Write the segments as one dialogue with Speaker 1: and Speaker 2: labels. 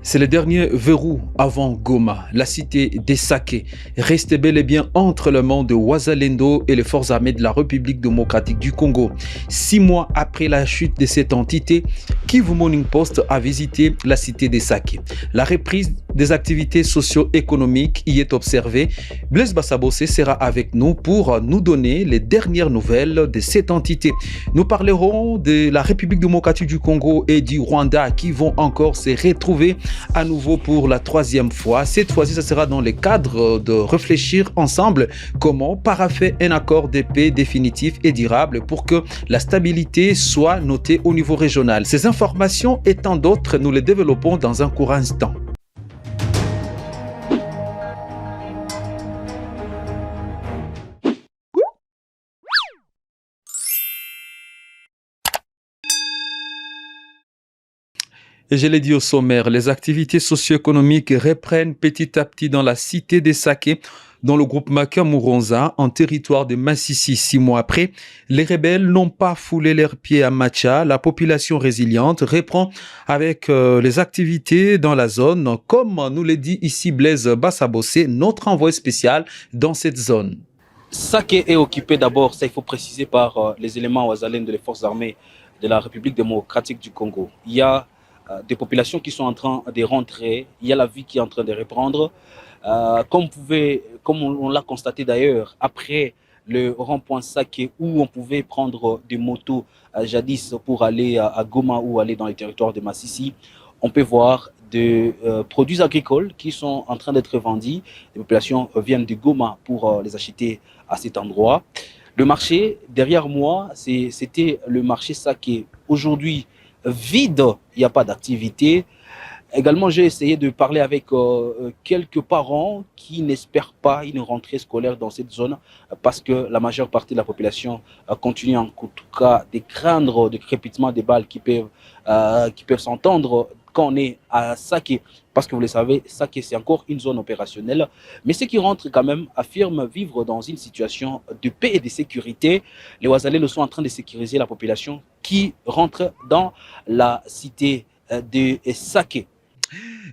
Speaker 1: C'est le dernier verrou avant Goma, la cité des Saké, restait bel et bien entre les mains de Wazalendo et les forces armées de la République démocratique du Congo. 6 mois après la chute de cette entité, Kivu Morning Post a visité la cité des Saké. La reprise des activités socio-économiques y est observée. Blaise Bassabossé sera avec nous pour nous donner les dernières nouvelles de cette entité. Nous parlerons de la République démocratique du Congo et du Rwanda qui vont encore se retrouver à nouveau pour la 3e fois. Cette fois-ci, ce sera dans le cadre de réfléchir ensemble comment paraffer un accord de paix définitif et durable pour que la stabilité soit notée au niveau régional. Ces informations et tant d'autres, nous les développons dans un court instant. Et je l'ai dit au sommaire, les activités socio-économiques reprennent petit à petit dans la cité des Saké, dans le groupe Makamuronza, en territoire de Massissi. 6 mois après, les rebelles n'ont pas foulé leurs pieds à Macha. La population résiliente reprend avec les activités dans la zone, comme nous l'a dit ici Blaise Bassabossé, notre envoyé spécial dans cette zone.
Speaker 2: Saké est occupé d'abord, ça il faut préciser, par les éléments wazalènes de les forces armées de la République démocratique du Congo. Il y a des populations qui sont en train de rentrer, il y a la vie qui est en train de reprendre. Comme on l'a constaté d'ailleurs, après le rond-point Saké où on pouvait prendre des motos jadis pour aller à Goma ou aller dans les territoires de Massissi, on peut voir des produits agricoles qui sont en train d'être vendus. Les populations viennent de Goma pour les acheter à cet endroit. Le marché, derrière moi, c'était le marché Saké. Aujourd'hui, vide, il n'y a pas d'activité. Également, j'ai essayé de parler avec quelques parents qui n'espèrent pas une rentrée scolaire dans cette zone parce que la majeure partie de la population continue en tout cas de craindre le crépitement des balles qui peuvent s'entendre quand on est à Saké. Parce que vous le savez, Saké, c'est encore une zone opérationnelle. Mais ceux qui rentrent quand même affirment vivre dans une situation de paix et de sécurité. Les Ouazalais sont en train de sécuriser la population qui rentre dans la cité de Saké.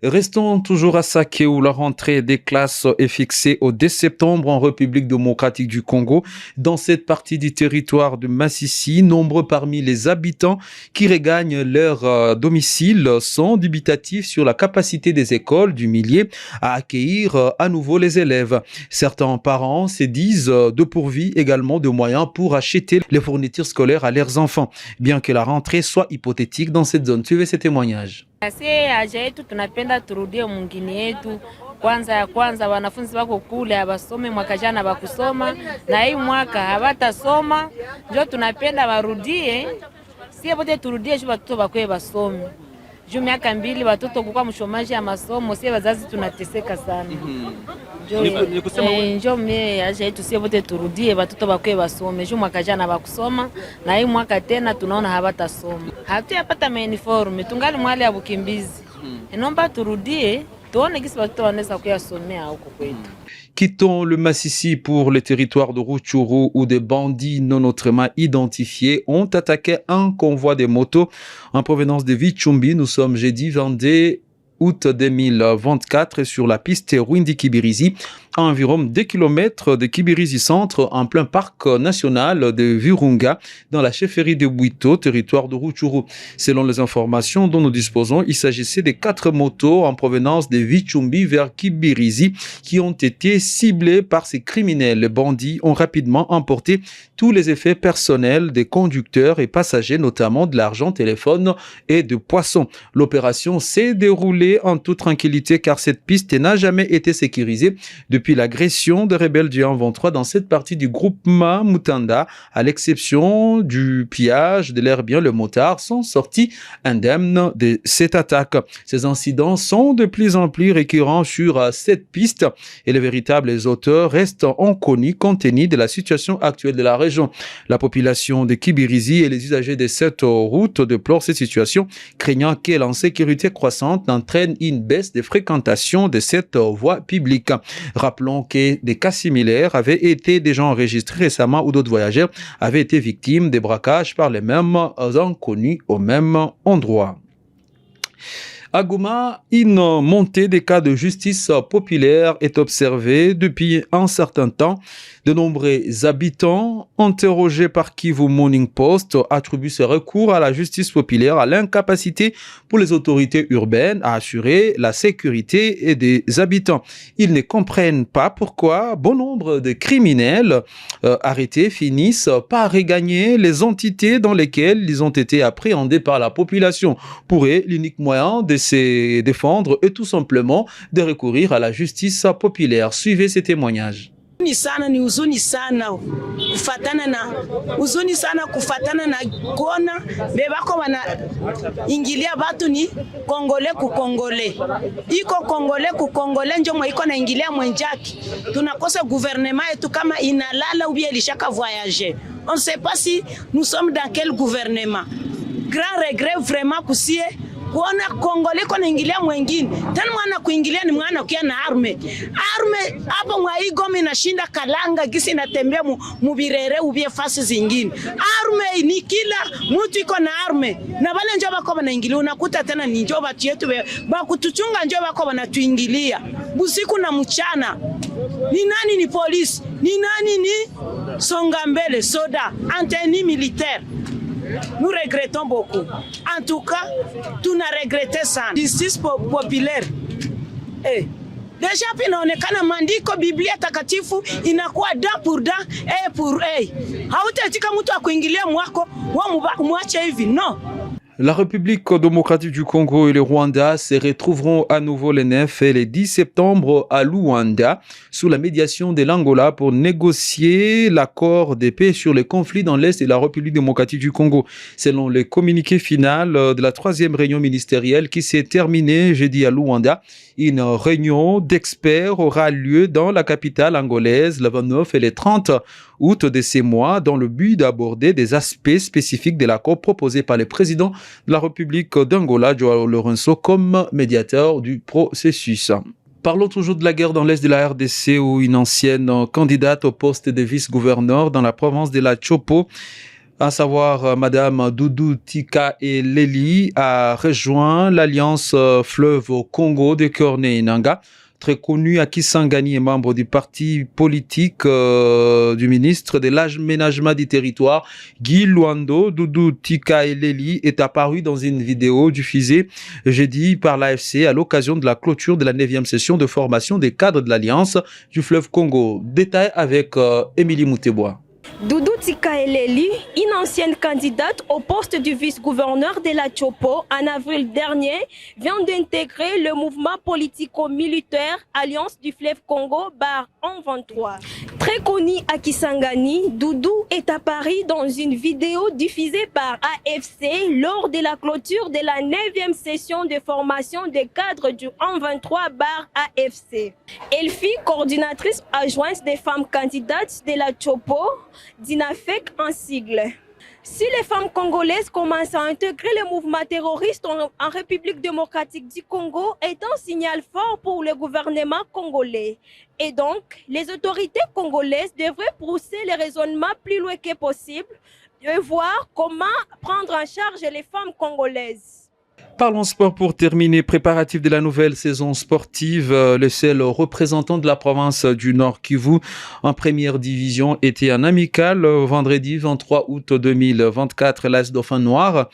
Speaker 1: Restons toujours à Saké où la rentrée des classes est fixée au 2 septembre en République démocratique du Congo. Dans cette partie du territoire de Massissi, nombreux parmi les habitants qui regagnent leur domicile sont dubitatifs sur la capacité des écoles du milieu à accueillir à nouveau les élèves. Certains parents se disent dépourvus également de moyens pour acheter les fournitures scolaires à leurs enfants, bien que la rentrée soit hypothétique dans cette zone. Suivez ces témoignages.
Speaker 3: Haja yetu tunapenda turudie mwingine yetu kwanza wanafunzi wako kule abasome mwaka jana bakusoma na hii mwaka habatasoma, ndio tunapenda warudie, sie bote turudie juu watoto bakwe basome. Juu miaka 2 watoto kukua mshomaji ya masomo, sie wazazi tunateseka sana. Njo mie haja yetu sie bote turudie watoto bakwe basome, juu mwaka jana bakusoma na hii mwaka tena tunaona habatasoma. Hatuyapata uniforme, tungali mwali ya bukimbizi. Enomba turudie, tuone kisi watoto wanaweza kuyasomea huko kwetu.
Speaker 1: Quittons le Massissi pour le territoire de Rutshuru où des bandits non autrement identifiés ont attaqué un convoi de motos en provenance de Vichumbi. Nous sommes jeudi 22 août 2024 sur la piste Rwindi-Kibirizi, à environ 2 km de Kibirizi Centre, en plein parc national de Virunga, dans la chefferie de Bwito, territoire de Rutshuru. Selon les informations dont nous disposons, il s'agissait de 4 motos en provenance de Vichumbi vers Kibirizi qui ont été ciblées par ces criminels. Les bandits ont rapidement emporté tous les effets personnels des conducteurs et passagers, notamment de l'argent, téléphone et de poissons. L'opération s'est déroulée en toute tranquillité car cette piste n'a jamais été sécurisée depuis l'agression des rebelles du 1-23 dans cette partie du groupement Mutanda. À l'exception du pillage de leurs biens, les motards sont sortis indemnes de cette attaque. Ces incidents sont de plus en plus récurrents sur cette piste et les véritables auteurs restent inconnus compte tenu de la situation actuelle de la région. La population de Kibirizi et les usagers de cette route déplorent cette situation, craignant que l'insécurité croissante entraîne une baisse de fréquentation de cette voie publique. Rappelons que des cas similaires avaient été déjà enregistrés récemment où d'autres voyageurs avaient été victimes de braquages par les mêmes inconnus au même endroit. À Goma, une montée des cas de justice populaire est observée depuis un certain temps. De nombreux habitants, interrogés par Kivu Morning Post, attribuent ce recours à la justice populaire à l'incapacité pour les autorités urbaines à assurer la sécurité des habitants. Ils ne comprennent pas pourquoi bon nombre de criminels arrêtés finissent par regagner les entités dans lesquelles ils ont été appréhendés par la population. Pour eux, l'unique moyen de se défendre est tout simplement de recourir à la justice populaire. Suivez ces témoignages.
Speaker 4: Ni huzuni sana kufatana na kuona bebako wana ingilia batu ni kongole ku kongole iko kongole ku kongole njo mwa iko na ingilia mwenjaki. Tunakosa gouvernement yetu kama inalala ou bien ilishaka voyager. On ne sait pas si nous sommes dans quel gouvernement. Grand regret vraiment kusie kuona kongole ko naingilia mwingine tena mwana kuingilia ni mwana kia na arme hapo mwa Goma na shinda kalanga gisi natembea mubirere ubie fasi zingine. Arme ni kila mtu iko na arme na wale njoo bako banaingilia, unakuta tena ni njoo batu yetu ba kutuchunga njoo bako banatuingilia busiku na mchana. Ni nani? Ni polisi, ni nani? Ni songa mbele soda anteni militaire. Nous regrettons beaucoup. En tout cas, tu n'as regretté ça. Justice populaire. Deja pinaonekana maandiko Biblia takatifu inakuwa da pour da pour hautatika mtu akuingilia mwako wa mwache hivi, no.
Speaker 1: La République démocratique du Congo et le Rwanda se retrouveront à nouveau les 9 et les 10 septembre à Luanda sous la médiation de l'Angola pour négocier l'accord de paix sur les conflits dans l'Est de la République démocratique du Congo. Selon le communiqué final de la 3e réunion ministérielle qui s'est terminée jeudi à Luanda, une réunion d'experts aura lieu dans la capitale angolaise le 29 et le 30 août de ces mois dans le but d'aborder des aspects spécifiques de l'accord proposé par le président de la République d'Angola, Joao Lourenço, comme médiateur du processus. Parlons toujours de la guerre dans l'est de la RDC où une ancienne candidate au poste de vice-gouverneur dans la province de la Chopo, à savoir Madame Doudou Tika et Leli, a rejoint l'Alliance Fleuve au Congo de Corneille Nangaa. Très connu à Kisangani et membre du parti politique du ministre de l'Aménagement du territoire, Guy Luando, Doudou Tika et Leli, est apparu dans une vidéo diffusée jeudi par l'AFC à l'occasion de la clôture de la 9e session de formation des cadres de l'Alliance du fleuve Congo. Détail avec Émilie Moutebois.
Speaker 5: Doudou Tika Leli, une ancienne candidate au poste du vice-gouverneur de la Chopo en avril dernier, vient d'intégrer le mouvement politico-militaire Alliance du fleuve Congo bar 123. Très connu à Kisangani, Doudou est apparu dans une vidéo diffusée par AFC lors de la clôture de la 9e session de formation des cadres du 123 bar AFC. Elle fut coordinatrice adjointe des femmes candidates de la Chopo, d'INAFEC en sigle. Si les femmes congolaises commencent à intégrer le mouvement terroriste en République démocratique du Congo, est un signal fort pour le gouvernement congolais. Et donc, les autorités congolaises devraient pousser le raisonnement plus loin que possible et voir comment prendre en charge les femmes congolaises.
Speaker 1: Parlons sport pour terminer. Préparatif de la nouvelle saison sportive. Le seul représentant de la province du Nord Kivu en première division était en amical vendredi 23 août 2024. L'AS Dauphin Noir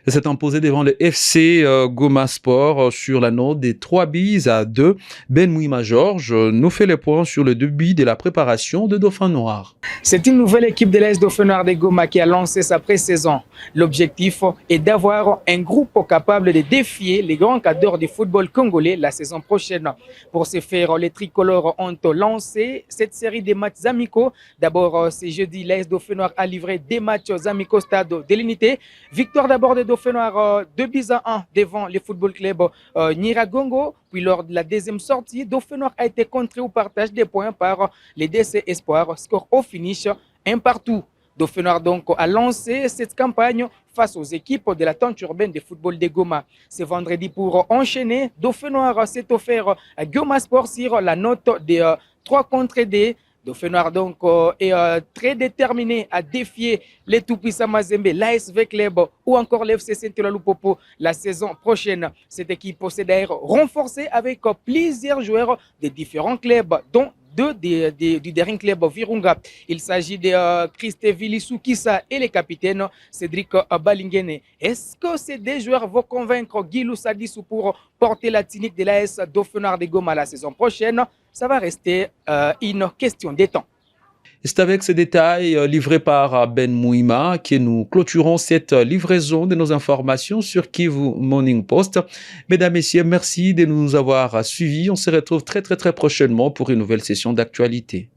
Speaker 1: s'est imposé devant le FC Goma Sport sur la note des 3-2. Ben Mouima Georges nous fait le point sur le début de la préparation de Dauphin Noir.
Speaker 6: C'est une nouvelle équipe de l'AS Dauphin Noir de Goma qui a lancé sa pré-saison. L'objectif est d'avoir un groupe capable de défier les grands cadres du football congolais la saison prochaine. Pour ce faire, les tricolores ont lancé cette série de matchs amicaux. D'abord, ce jeudi, l'AS Dauphin Noir a livré des matchs amicaux au stade de l'Unité. Victoire d'abord de Dauphin Noir 2-1 devant le football club Nyiragongo. Puis lors de la deuxième sortie, Dauphin Noir a été contré au partage des points par les DC Espoir. Score au finish 1-1. Dauphin Noir donc a lancé cette campagne face aux équipes de la tente urbaine de football de Goma. Ce vendredi, pour enchaîner, Dauphin Noir s'est offert à Goma Sport sur la note de 3-2 Dauphin Noir donc est très déterminé à défier les tout-puissants Mazembe, l'ASV Club ou encore l'FC Saint-Eloi-Lupopo la saison prochaine. Cette équipe s'est d'ailleurs renforcée avec plusieurs joueurs de différents clubs, dont deux du dernier club Virunga. Il s'agit de Christe Vilisukisa et le capitaine Cédric Balingene. Est-ce que ces deux joueurs vont convaincre Guilou Sadissou pour porter la tunique de l'AS Dauphin Noir de Goma la saison prochaine? Ça va rester une question de temps.
Speaker 1: C'est avec ces détails livrés par Ben Mouima que nous clôturons cette livraison de nos informations sur Kivu Morning Post. Mesdames, Messieurs, merci de nous avoir suivis. On se retrouve très prochainement pour une nouvelle session d'actualité.